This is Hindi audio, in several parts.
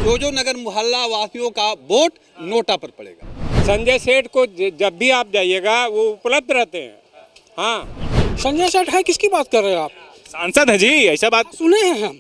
जोजो नगर मोहल्ला वासियों का वोट नोटा पर पड़ेगा। संजय सेठ को जब भी आप जाइएगा वो उपलब्ध रहते हैं। हाँ, संजय सेठ है, किसकी बात कर रहे हो आप? सांसद है जी, ऐसा बात सुने हैं हम,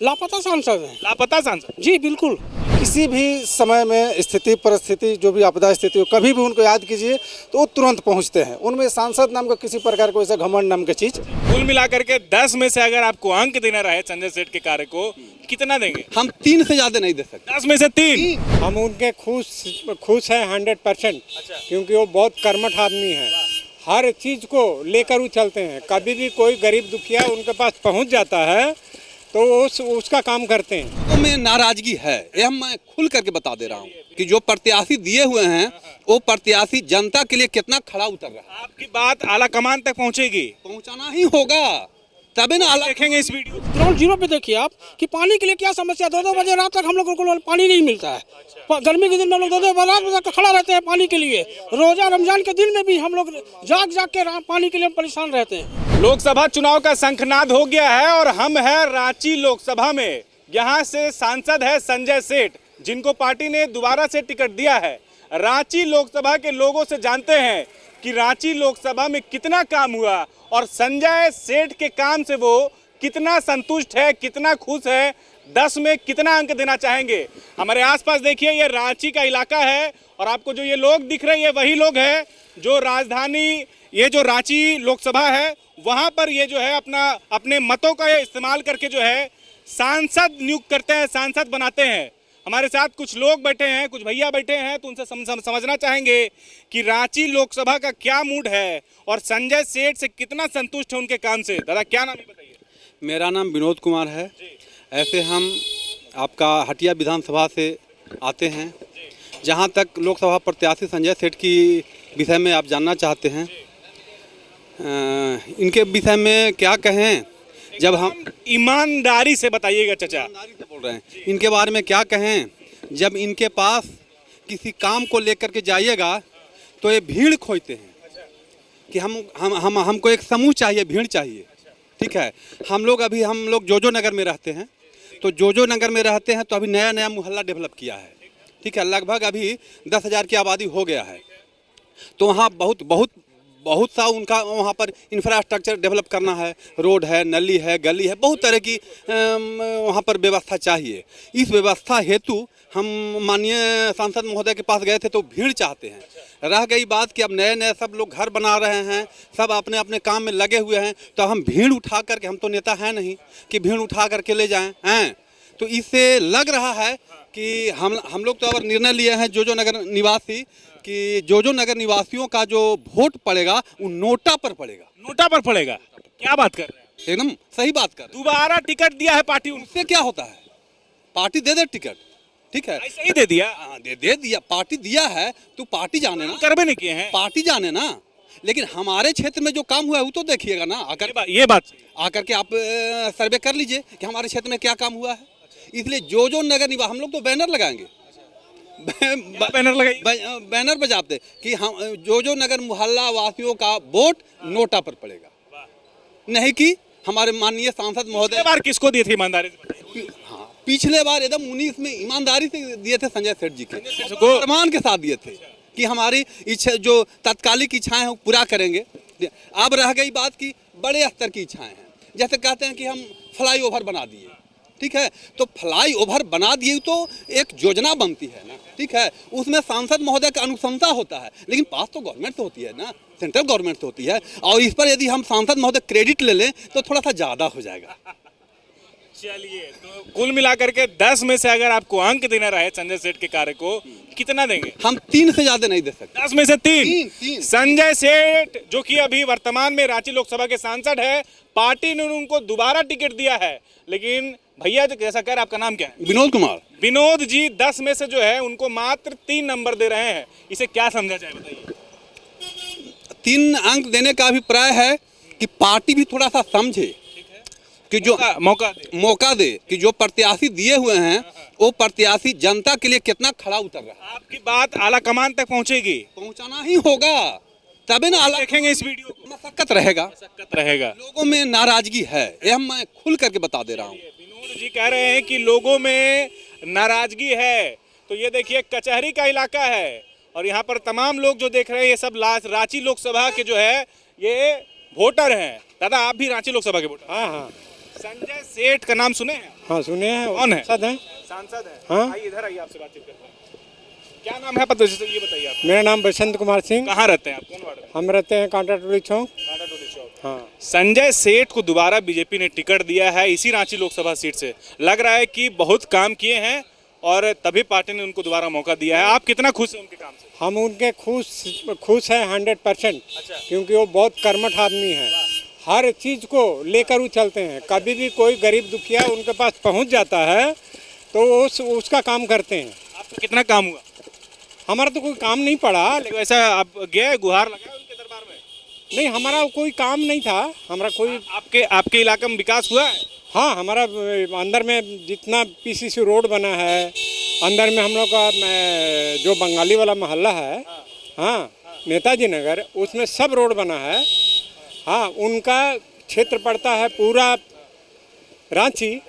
लापता सांसद हैं। लापता सांसद जी बिल्कुल। किसी भी समय में स्थिति परिस्थिति जो भी आपदा स्थिति हो, कभी भी उनको याद कीजिए तो वो तुरंत पहुंचते हैं। उनमें सांसद नाम का किसी प्रकार को ऐसा घमंड नाम की चीज। कुल मिलाकर के 10 में से अगर आपको अंक देना रहे संजय सेठ के कार्य को, कितना देंगे? हम 3 से ज्यादा नहीं दे सकते। 10 में से 3। हम उनके खुश हैं 100%। क्योंकि वो बहुत कर्मठ आदमी हैं। हर चीज़ को लेकर वो चलते हैं। कभी भी कोई गरीब दुखिया उनके पास पहुंच जाता है तो उसका काम करते हैं। तो में नाराजगी है, यह मैं खुल करके बता दे रहा हूँ कि जो प्रत्याशी दिए हुए हैं वो प्रत्याशी जनता के लिए कितना खड़ा उतर रहा है। आपकी बात आला कमान तक पहुंचेगी, पहुंचाना ही होगा, तभी ना आला। देखेंगे इस वीडियो। ग्राउंड जीरो पे देखिए आप कि पानी के लिए क्या समस्या। 2-2 बजे रात तक हम लोगों को पानी नहीं मिलता है। गर्मी के दिन में हम लोग 2-2 रात बजे खड़ा रहते हैं पानी के लिए। रोजा रमजान के दिन में भी हम लोग जाग के पानी के लिए परेशान रहते हैं। लोकसभा चुनाव का शंखनाद हो गया है और हम हैं रांची लोकसभा में। यहाँ से सांसद है संजय सेठ, जिनको पार्टी ने दोबारा से टिकट दिया है। रांची लोकसभा के लोगों से जानते हैं कि रांची लोकसभा में कितना काम हुआ और संजय सेठ के काम से वो कितना संतुष्ट है, कितना खुश है, 10 में कितना अंक देना चाहेंगे। हमारे आसपास देखिए, ये रांची का इलाका है और आपको जो ये लोग दिख रहे हैं ये वही लोग हैं जो राजधानी, ये जो रांची लोकसभा है वहाँ पर ये जो है अपने मतों का इस्तेमाल करके जो है सांसद नियुक्त करते हैं, सांसद बनाते हैं। हमारे साथ कुछ लोग बैठे हैं, कुछ भैया बैठे हैं, तो उनसे समझना चाहेंगे कि रांची लोकसभा का क्या मूड है और संजय सेठ से कितना संतुष्ट है उनके काम से। दादा क्या नाम है बताइए? मेरा नाम विनोद कुमार है। ऐसे हम आपका हटिया विधानसभा से आते हैं। जहां तक लोकसभा प्रत्याशी संजय सेठ की विषय में आप जानना चाहते हैं, इनके विषय में क्या कहें। जब हम ईमानदारी से बताइएगा चाचा। ईमानदारी से बोल रहे हैं, इनके बारे में क्या कहें। जब इनके पास किसी काम को लेकर के जाइएगा तो ये भीड़ खोजते हैं कि हमको एक समूह चाहिए, भीड़ चाहिए। ठीक है, हम लोग जोजो नगर में रहते हैं। तो जोजो नगर में रहते हैं तो अभी नया मोहल्ला डेवलप किया है। ठीक है, लगभग अभी 10,000 की आबादी हो गया है। तो वहाँ बहुत सा उनका वहाँ पर इंफ्रास्ट्रक्चर डेवलप करना है। रोड है, नली है, गली है, बहुत तरह की वहाँ पर व्यवस्था चाहिए। इस व्यवस्था हेतु हम माननीय सांसद महोदय के पास गए थे तो भीड़ चाहते हैं। रह गई बात कि अब नए सब लोग घर बना रहे हैं, सब अपने अपने काम में लगे हुए हैं, तो हम भीड़ उठा करके, हम तो नेता हैं नहीं कि भीड़ उठा करके ले जाएं हैं। तो इससे लग रहा है कि हम लोग तो अब निर्णय लिए हैं जोजो नगर निवासी कि जोजो नगर निवासियों का जो वोट पड़ेगा वो नोटा पर पड़ेगा। नोटा पर पड़ेगा? क्या बात कर रहे हैं? एकदम सही बात कर रहे हैं। दोबारा टिकट दिया है पार्टी, उससे क्या होता है? पार्टी दे दे टिकट, ठीक है, ऐसे ही दे दिया। हाँ, दे दिया, पार्टी दिया है तो पार्टी जाने ना, करबे नहीं किए हैं, पार्टी जाने ना। लेकिन हमारे क्षेत्र में जो काम हुआ है वो तो देखिएगा ना। ये बात आकर के आप सर्वे कर लीजिए कि हमारे क्षेत्र में क्या काम हुआ है। इसलिए जोजो नगर निवासी, हम लोग तो बैनर लगाएंगे, बैनर बजाते कि हम जोजो नगर मोहल्ला वासियों का वोट नोटा पर पड़ेगा। नहीं कि हमारे माननीय सांसद महोदय। बार किसको दिए थे ईमानदारी से? हाँ, पिछले बार एकदम 19 में ईमानदारी से दिए थे संजय सेठ जी के, प्रमाण के साथ दिए थे कि हमारी इच्छा, जो तात्कालिक इच्छाएं हैं वो पूरा करेंगे। अब रह गई बात की बड़े स्तर की इच्छाएं हैं। जैसे कहते हैं कि हम फ्लाईओवर बना दिए, ठीक है, तो फ्लाईओवर बना दिए तो एक योजना बनती है ना, ठीक है, उसमें सांसद महोदय का अनुशंसा होता है, लेकिन पास तो गवर्नमेंट से होती है ना, सेंट्रल गवर्नमेंट से होती है। और इस पर यदि हम सांसद महोदय क्रेडिट ले लें तो थोड़ा सा ज़्यादा हो जाएगा। चलिए, तो कुल मिलाकर के 10 में से अगर आपको अंक देना रहे संजय सेठ के कार्य को, कितना देंगे? हम 3 से ज्यादा नहीं दे सकते। 10 में से 3। तीन। संजय सेठ जो कि अभी वर्तमान में रांची लोकसभा के सांसद है, पार्टी ने उनको दोबारा टिकट दिया है। लेकिन भैया जो कैसा कह रहे, आपका नाम क्या है? विनोद कुमार। विनोद जी 10 में से जो है उनको मात्र 3 नंबर दे रहे हैं। इसे क्या समझा जाए बताइए? 3 अंक देने का अभिप्राय है कि पार्टी भी थोड़ा सा समझे कि जो मौका दे कि जो प्रत्याशी दिए हुए हैं वो प्रत्याशी जनता के लिए कितना खड़ा उतर रहा है। आपकी बात आला कमान तक पहुंचेगी, पहुंचाना ही होगा, तभी ना आला। देखेंगे इस वीडियो को। मशक्कत रहेगा, लोगों में नाराजगी है, यह मैं खुल करके बता दे रहा हूँ। विनोद जी कह रहे हैं कि लोगों में नाराजगी है। तो ये देखिए कचहरी का इलाका है और यहाँ पर तमाम लोग जो देख रहे हैं ये सब रांची लोकसभा के जो है ये वोटर हैं। दादा आप भी रांची लोकसभा के वोटर? हाँ हाँ संजय सेठ का नाम सुने हैं? हाँ सुने हैं। कौन है? सांसद हैं। सांसद है। हाँ। आइए इधर आइए आपसे बातचीत करते हैं। क्या नाम है पता ये बताइए आप? मेरा नाम बसंत कुमार सिंह। कहाँ रहते हैं आप? कौन वार्ड में? हम रहते हैं कांटा टोली चौक। कांटा टोली चौक। हाँ संजय सेठ को दोबारा बीजेपी ने टिकट दिया है इसी रांची लोकसभा सीट से। लग रहा है कि बहुत काम किए हैं और तभी पार्टी ने उनको दोबारा मौका दिया है। आप कितना खुश हैं उनके काम से? हम उनके खुश हैं 100%। अच्छा। क्योंकि वो बहुत कर्मठ आदमी हैं। हर चीज़ को लेकर वो चलते हैं। कभी भी कोई गरीब दुखिया उनके पास पहुंच जाता है तो वो उसका काम करते हैं। आपका कितना काम हुआ? हमारा तो कोई काम नहीं पड़ा। लेकिन ऐसा आप गए गुहार लगाए उनके दरबार में? नहीं हमारा कोई काम नहीं था। हमारा कोई आपके इलाके में विकास हुआ है? हाँ हमारा अंदर में जितना पीसीसी रोड बना है, अंदर में हम लोग का जो बंगाली वाला मोहल्ला है, हाँ नेताजी नगर, उसमें सब रोड बना है। हाँ उनका क्षेत्र पड़ता है पूरा रांची।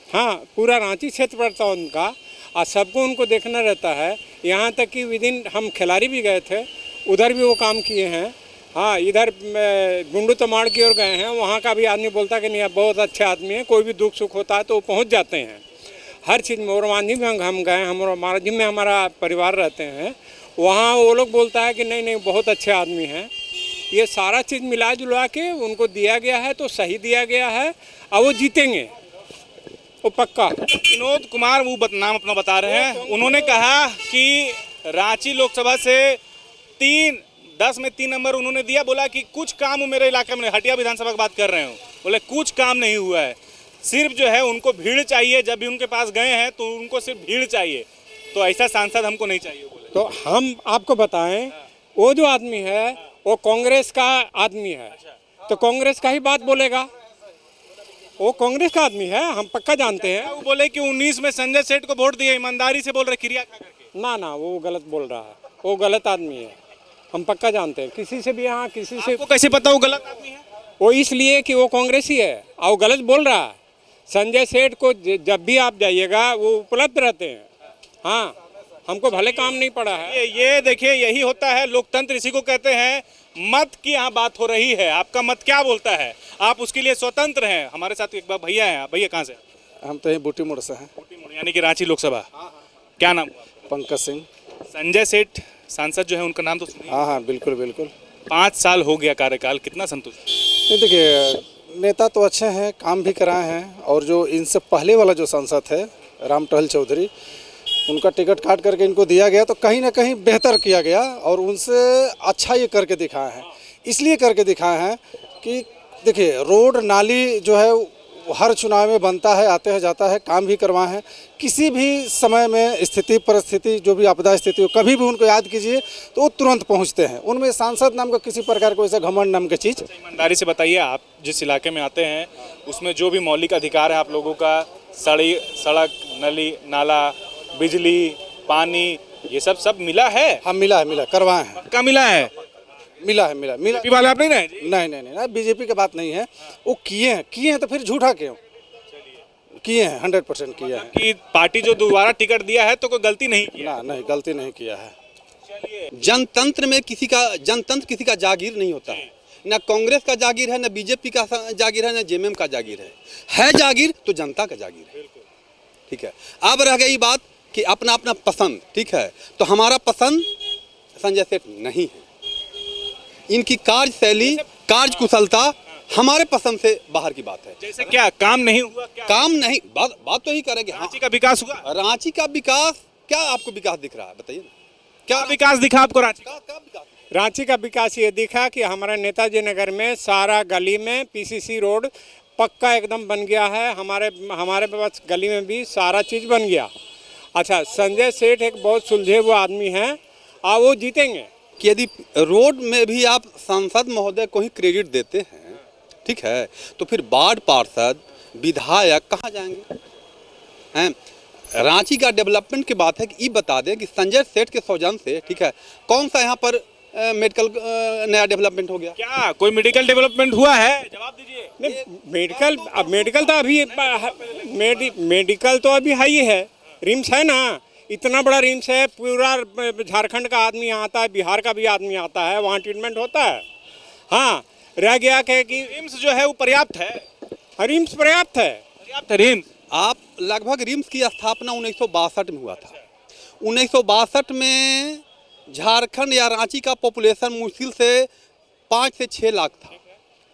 हाँ पूरा रांची क्षेत्र पड़ता है उनका और सबको उनको देखना रहता है। यहाँ तक कि विदिन हम खिलाड़ी भी गए थे, उधर भी वो काम किए हैं। हाँ इधर गुंडू तमाड़ की ओर गए हैं, वहाँ का भी आदमी बोलता है कि नहीं आप बहुत अच्छे आदमी हैं, कोई भी दुख सुख होता है तो वो पहुँच जाते हैं हर चीज़ में। और मांझी में हम गए, मांझी में हमारा परिवार रहते हैं, वहाँ वो लोग बोलता है कि नहीं नहीं बहुत अच्छे आदमी हैं। ये सारा चीज़ मिला जुला के उनको दिया गया है तो सही दिया गया है और वो जीतेंगे, वो पक्का। विनोद कुमार वो नाम अपना बता रहे हैं। उन्होंने कहा कि रांची लोकसभा से 10 में 3 नंबर उन्होंने दिया। बोला कि कुछ काम मेरे इलाके में, हटिया विधानसभा की बात कर रहे हूँ, बोले कुछ काम नहीं हुआ है। सिर्फ जो है उनको भीड़ चाहिए। जब भी उनके पास गए हैं तो उनको सिर्फ भीड़ चाहिए। तो ऐसा सांसद हमको नहीं चाहिए बोले। तो हम आपको बताएं वो जो आदमी है वो कांग्रेस का आदमी है तो कांग्रेस का ही बात बोलेगा। वो कांग्रेस का आदमी है, हम पक्का जानते हैं। वो बोले कि 19 में संजय सेठ को वोट दिए, ईमानदारी से बोल रहे क्रिया खा करके। ना वो गलत बोल रहा है, वो गलत आदमी है, हम पक्का जानते हैं। किसी से भी यहाँ किसी से आपको कैसे पता वो गलत आदमी है? वो इसलिए कि वो कांग्रेसी है और वो गलत बोल रहा है। संजय सेठ को जब भी आप जाइएगा वो उपलब्ध रहते हैं। हाँ हमको भले काम नहीं पड़ा है। ये देखिए यही होता है लोकतंत्र, इसी को कहते हैं। मत की यहाँ बात हो रही है, आपका मत क्या बोलता है, आप उसके लिए स्वतंत्र हैं। हमारे साथ एक बार भैया हैं। भैया कहाँ से? हम तो यहीं बूटी मोड़ से हैं। यानी कि रांची लोकसभा। क्या नाम? पंकज सिंह। संजय सेठ सांसद जो है उनका नाम तो सुनिए। हाँ बिल्कुल बिल्कुल। 5 साल हो गया कार्यकाल, कितना संतुष्ट? नहीं देखिए नेता तो अच्छे हैं, काम भी कराए हैं। और जो इनसे पहले वाला जो सांसद है राम टहल चौधरी, उनका टिकट काट करके इनको दिया गया तो कहीं ना कहीं बेहतर किया गया और उनसे अच्छा ये करके दिखाए हैं। इसलिए करके दिखाए हैं कि देखिए रोड नाली जो है हर चुनाव में बनता है, आते हैं जाता है, काम भी करवाए हैं। किसी भी समय में स्थिति परिस्थिति जो भी आपदा स्थिति हो, कभी भी उनको याद कीजिए तो वो तुरंत पहुंचते हैं। उनमें सांसद नाम का किसी प्रकार को ऐसा घमंड नाम की चीज़। ईमानदारी से बताइए, आप जिस इलाके में आते हैं उसमें जो भी मौलिक अधिकार है आप लोगों का, सड़क, नली, नाला, बिजली, पानी, ये सब मिला है? हाँ मिला करवाए हैं। क्या मिला है? मिला बीजेपी वाले आप नहीं रहे जी? नहीं बीजेपी की बात नहीं है। वो किए हैं तो फिर झूठा क्यों? किए हैं, 100% किया है। कि पार्टी जो दोबारा टिकट दिया है तो कोई गलती नहीं की? नहीं गलती नहीं किया है। जनतंत्र में जनतंत्र किसी का जागीर नहीं होता है। ना कांग्रेस का जागीर है, ना बीजेपी का जागीर है, ना जेएमएम का जागीर है जागीर तो जनता का जागीर है। ठीक है, अब रह गई बात कि अपना अपना पसंद। ठीक है, तो हमारा पसंद संजय सेठ नहीं है। इनकी कार्यशैली, कार्यकुशलता हमारे पसंद से बाहर की बात है। जैसे क्या काम नहीं हुआ? क्या काम नहीं, बात तो ही करेंगे। रांची का विकास हुआ? रांची का विकास, क्या आपको विकास दिख रहा है बताइए ना? क्या विकास दिखा आपको रांची का? क्या विकास? रांची का विकास ये दिखा कि हमारा नेताजी नगर में सारा गली में पीसीसी रोड पक्का एकदम बन गया है। हमारे पास गली में भी सारा चीज़ बन गया। अच्छा, संजय सेठ एक बहुत सुलझे हुए आदमी हैं और वो जीतेंगे। कि यदि रोड में भी आप सांसद महोदय को ही क्रेडिट देते हैं, ठीक है, तो फिर वार्ड पार्षद, विधायक कहाँ जाएंगे? हैं, रांची का डेवलपमेंट की बात है कि ये बता दें कि संजय सेठ के सौजन से, ठीक है, कौन सा यहाँ पर मेडिकल नया डेवलपमेंट हो गया? क्या कोई मेडिकल डेवलपमेंट हुआ है? जवाब दीजिए। नहीं, मेडिकल तो अभी मेडिकल तो अभी है ही है। रिम्स है ना, इतना बड़ा रिम्स है, पूरा झारखंड का आदमी यहाँ आता है, बिहार का भी आदमी आता है, वहाँ ट्रीटमेंट होता है। हाँ, रह गया कि रिम्स जो है वो पर्याप्त है, रिम्स पर्याप्त है। पर्याप्त है रिम्स। आप लगभग रिम्स की स्थापना 1962 में हुआ था। 1962 में झारखंड या रांची का पॉपुलेशन मुश्किल से 5 से 6 लाख था,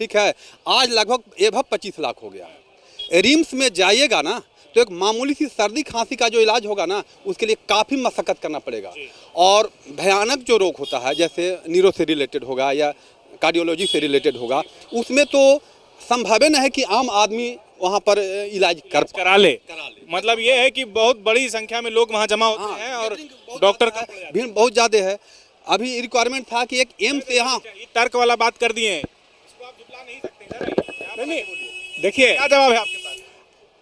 ठीक है। आज लगभग एभव 25 लाख हो गया है। रिम्स में जाइएगा ना तो एक मामूली सी सर्दी खांसी का जो इलाज होगा ना, उसके लिए काफ़ी मशक्क़त करना पड़ेगा। और भयानक जो रोग होता है, जैसे न्यूरो से रिलेटेड होगा या कार्डियोलॉजी से रिलेटेड होगा, उसमें तो संभव नहीं है कि आम आदमी वहाँ पर इलाज करा ले। मतलब ये है कि बहुत बड़ी संख्या में लोग वहाँ जमा होते हैं और डॉक्टर का भीड़ बहुत ज़्यादा है। अभी रिक्वायरमेंट था कि एक एम्स यहाँ, ये तर्क वाला बात कर दिए हैं, इसको आप जुटला नहीं सकते। नहीं, देखिए क्या जवाब है आपके पास?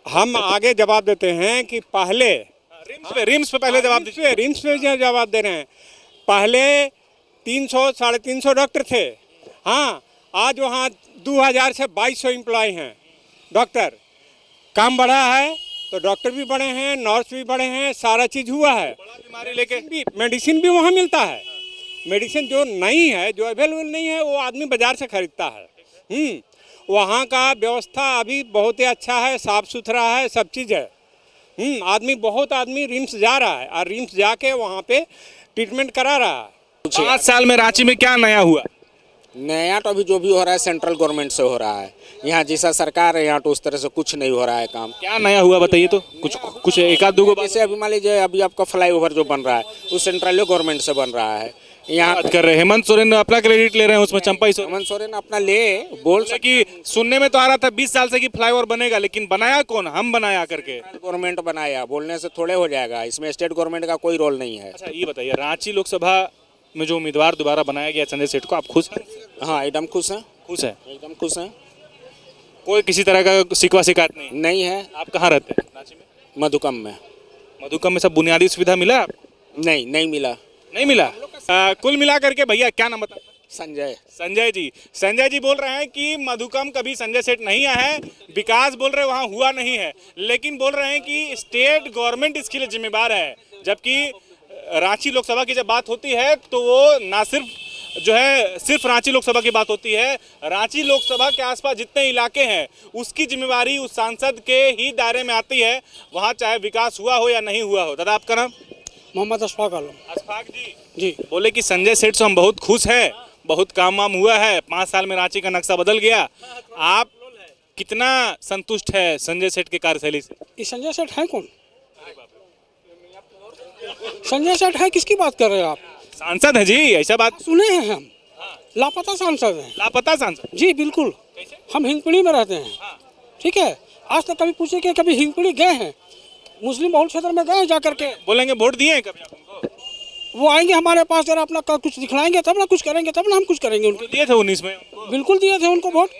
हम आगे जवाब देते हैं कि पहले रिम्स पे पहले जवाब दीजिए। रिम्स पे जवाब दे रहे हैं। पहले 300 साढ़े 300 डॉक्टर थे। हाँ, आज वहाँ 2000 से 2200 एम्प्लॉय हैं डॉक्टर। काम बढ़ा है तो डॉक्टर भी बढ़े हैं, नर्स भी बढ़े हैं, सारा चीज़ हुआ है। बीमारी लेके भी मेडिसिन भी वहाँ मिलता है। मेडिसिन जो नहीं है, जो अवेलेबल नहीं है, वो आदमी बाजार से खरीदता है। वहाँ का व्यवस्था अभी बहुत ही अच्छा है, साफ़ सुथरा है, सब चीज़ है। आदमी बहुत आदमी रिम्स जा रहा है और रिम्स जाके वहाँ पे ट्रीटमेंट करा रहा है। 5 साल में रांची में क्या नया हुआ? नया तो अभी जो भी हो रहा है सेंट्रल गवर्नमेंट से हो रहा है। यहाँ जैसा सरकार है यहाँ तो उस तरह से कुछ नहीं हो रहा है काम। क्या नया हुआ बताइए तो, कुछ एक आध दो बात जैसे अभी मान लीजिए अभी आपका फ्लाईओवर जो बन रहा है वो सेंट्रल गवर्नमेंट से बन रहा है। यहाँ कर रहे हैं। हेमंत सोरेन अपना क्रेडिट ले रहे हैं उसमें, चंपा हेमंत सोरेन अपना ले बोल कि सुनने में तो आ रहा था 20 साल से कि फ्लाईओवर बनेगा, लेकिन बनाया कौन? हम बनाया करके। गवर्नमेंट बनाया, बोलने से थोड़े हो जाएगा, इसमें स्टेट गवर्नमेंट का कोई रोल नहीं है। अच्छा ये बताइए, रांची लोकसभा में जो उम्मीदवार दोबारा बनाया गया संजय सेठ को, आप खुश हैं? हाँ, एकदम खुश हैं। खुश है? एकदम खुश हैं। कोई किसी तरह का शिकवा शिकायत नहीं? नहीं है। आप कहाँ रहते हैं? रांची में। मधुकम में। मधुकम में सब बुनियादी सुविधा मिला? नहीं मिला। नहीं मिला। कुल मिला करके भैया क्या नाम बता? संजय संजय जी बोल रहे हैं कि मधुकम कभी संजय सेठ नहीं आया है, विकास बोल रहे वहाँ हुआ नहीं है, लेकिन बोल रहे हैं कि स्टेट गवर्नमेंट इसके लिए जिम्मेदार है। जबकि रांची लोकसभा की जब बात होती है तो वो ना सिर्फ जो है सिर्फ रांची लोकसभा की बात होती है, रांची लोकसभा के आसपास जितने इलाके हैं उसकी जिम्मेवारी उस सांसद के ही दायरे में आती है, वहाँ चाहे विकास हुआ हो या नहीं हुआ हो। दादा आपका नाम? मोहम्मद अशफाक आलम। अशफाक जी जी। बोले कि संजय सेठ से हम बहुत खुश हैं, बहुत काम वाम हुआ है, 5 साल में रांची का नक्शा बदल गया। आप कितना संतुष्ट है संजय सेठ के कार्यशैली से? ये संजय सेठ है कौन? संजय सेठ है, किसकी बात कर रहे हैं आप? सांसद है जी, ऐसा बात सुने हैं हम। लापता सांसद हैं। लापता सांसद? जी बिल्कुल। हम हिंदपीढ़ी में रहते हैं, ठीक है। आज तक कभी पूछे कि कभी हिंदपीढ़ी गए हैं, मुस्लिम बहुल क्षेत्र में गए जा करके? बोलेंगे वोट दिए हैं कभी आप उनको? वो आएंगे हमारे पास, जरा अपना कुछ दिखलाएंगे तब ना कुछ करेंगे, तब ना हम कुछ करेंगे उनको। दिए थे 19 में उनको? बिल्कुल दिए थे उनको वोट,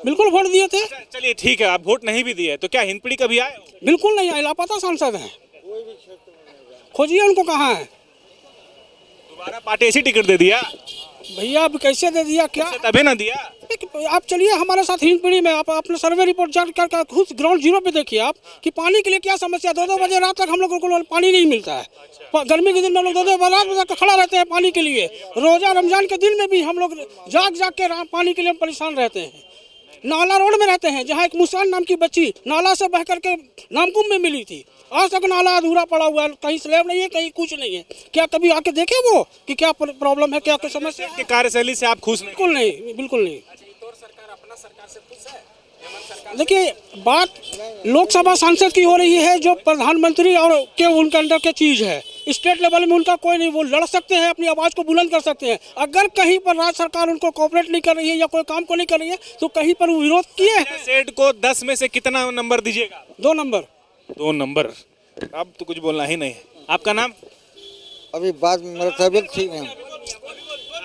बिल्कुल वोट दिए थे। चलिए ठीक है, आप वोट नहीं भी दिए तो क्या हिंदपीढ़ी कभी आए? बिल्कुल नहीं आए, लापता सांसद हैं। खोजिए उनको कहाँ है। दोबारा पार्टी ऐसी टिकट दे दिया भैया? अब कैसे दे दिया क्या? तभी ना दिया। आप चलिए हमारे साथ हिंदपीढ़ी में, आप अपने सर्वे रिपोर्ट जान कर खुद ग्राउंड जीरो पे देखिए आप कि पानी के लिए क्या समस्या। 2-2 बजे रात तक हम लोगों को पानी नहीं मिलता है। गर्मी के दिन में हम लोग 2-2 रात बजे खड़ा रहते हैं पानी के लिए। रोजा रमजान के दिन में भी हम लोग जाग के पानी के लिए परेशान रहते हैं। नाला रोड में रहते हैं, जहाँ एक मुस्कान नाम की बच्ची नाला से बह करके नामकुम में मिली थी, आज तक नाला अधूरा पड़ा हुआ है, कहीं स्लैब नहीं है, कहीं कुछ नहीं है। क्या कभी आके देखे वो कि क्या प्रॉब्लम है, क्या समस्या है? कार्यशैली से आप खुश? बिल्कुल नहीं, बिल्कुल नहीं। देखिए, बात लोकसभा सांसद की हो रही है, जो प्रधानमंत्री और के उनके अंदर के चीज़ है। स्टेट लेवल में उनका कोई नहीं, वो लड़ सकते हैं, अपनी आवाज़ को बुलंद कर सकते हैं। अगर कहीं पर राज्य सरकार उनको कोऑपरेट नहीं कर रही है या कोई काम को नहीं कर रही है तो कहीं पर वो विरोध किए हैं। सेठ को 10 में से कितना नंबर दीजिएगा? 2 नंबर। 2 नंबर। अब तो कुछ बोलना ही नहीं है। आपका नाम? अभी बात मेरा तबियत ठीक है।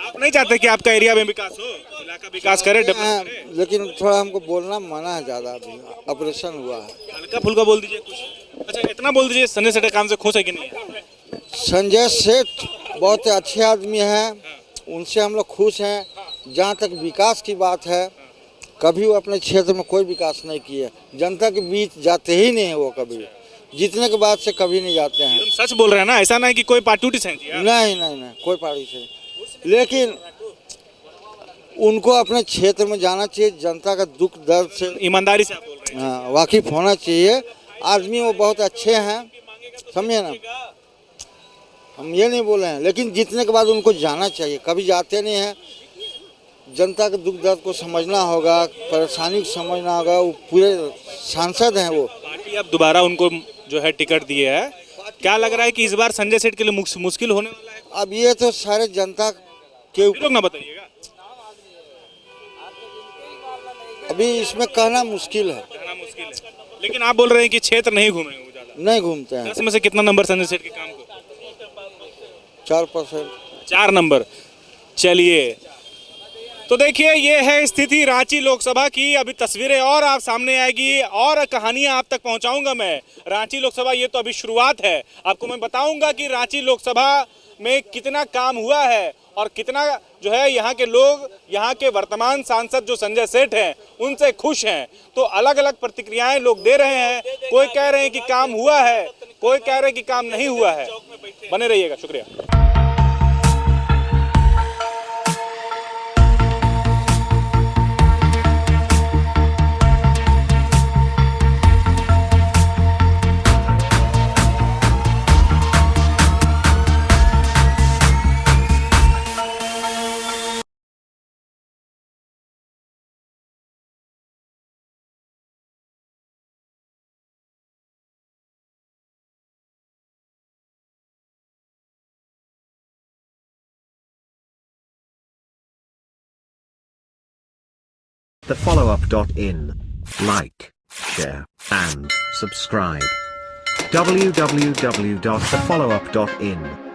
आप नहीं चाहते कि आपका एरिया में विकास हो, इलाका विकास करे, डेवलप करे? लेकिन थोड़ा हमको बोलना मना है ज़्यादा, अभी ऑपरेशन हुआ है। हल्का फुल्का बोल दीजिए कुछ। अच्छा इतना बोल दीजिए, संजय सेठ काम से खुश है कि नहीं? संजय सेठ बहुत अच्छे आदमी हैं, उनसे हम लोग खुश हैं। जहाँ तक विकास की बात है, कभी वो अपने क्षेत्र में कोई विकास नहीं किए, जनता के बीच जाते ही नहीं है वो कभी। जीतने के बाद से कभी नहीं जाते हैं। एकदम सच बोल रहे हैं ना, ऐसा ना है कि कोई पार्टूटिस हैं जी? हाँ? नहीं, कोई पार्टी से, लेकिन उनको अपने क्षेत्र में जाना चाहिए, जनता का दुख दर्द से ईमानदारी से आप बोल रहे हैं। हाँ, वाकिफ होना चाहिए। आदमी वो बहुत अच्छे हैं, समझे ना, हम ये नहीं बोले हैं, लेकिन जीतने के बाद उनको जाना चाहिए, कभी जाते नहीं हैं। जनता के दुख दर्द को समझना होगा, परेशानी को समझना होगा। वो पूरे सांसद हैं वो। पार्टी अब दोबारा उनको जो है टिकट दिए है, क्या लग रहा है कि इस बार संजय सेठ के लिए मुश्किल होने वाला है? अब ये तो सारे जनता के लोग ना बताइएगा, अभी इसमें कहना मुश्किल है। कहना मुश्किल है, लेकिन आप बोल रहे हैं कि क्षेत्र नहीं घूमेंगे वो ज्यादा। नहीं घूमते हैं। 10 में से कितना नंबर संजय सेठ के काम को? 4%। 4 नंबर। चलिए, तो देखिए ये है स्थिति रांची लोकसभा की। अभी तस्वीरें और आप सामने आएगी और कहानियां आप तक पहुंचाऊंगा मैं। रांची लोकसभा ये तो अभी शुरुआत है, आपको मैं बताऊंगा कि रांची लोकसभा में कितना काम हुआ है और कितना जो है यहाँ के लोग, यहाँ के वर्तमान सांसद जो संजय सेठ हैं उनसे खुश हैं। तो अलग अलग प्रतिक्रियाएं लोग दे रहे हैं, कोई कह रहे हैं कि काम हुआ है, कोई कह रहे हैं कि काम नहीं हुआ है। बने रहिएगा, शुक्रिया। thefollowup.in. Like, share, and subscribe. www.thefollowup.in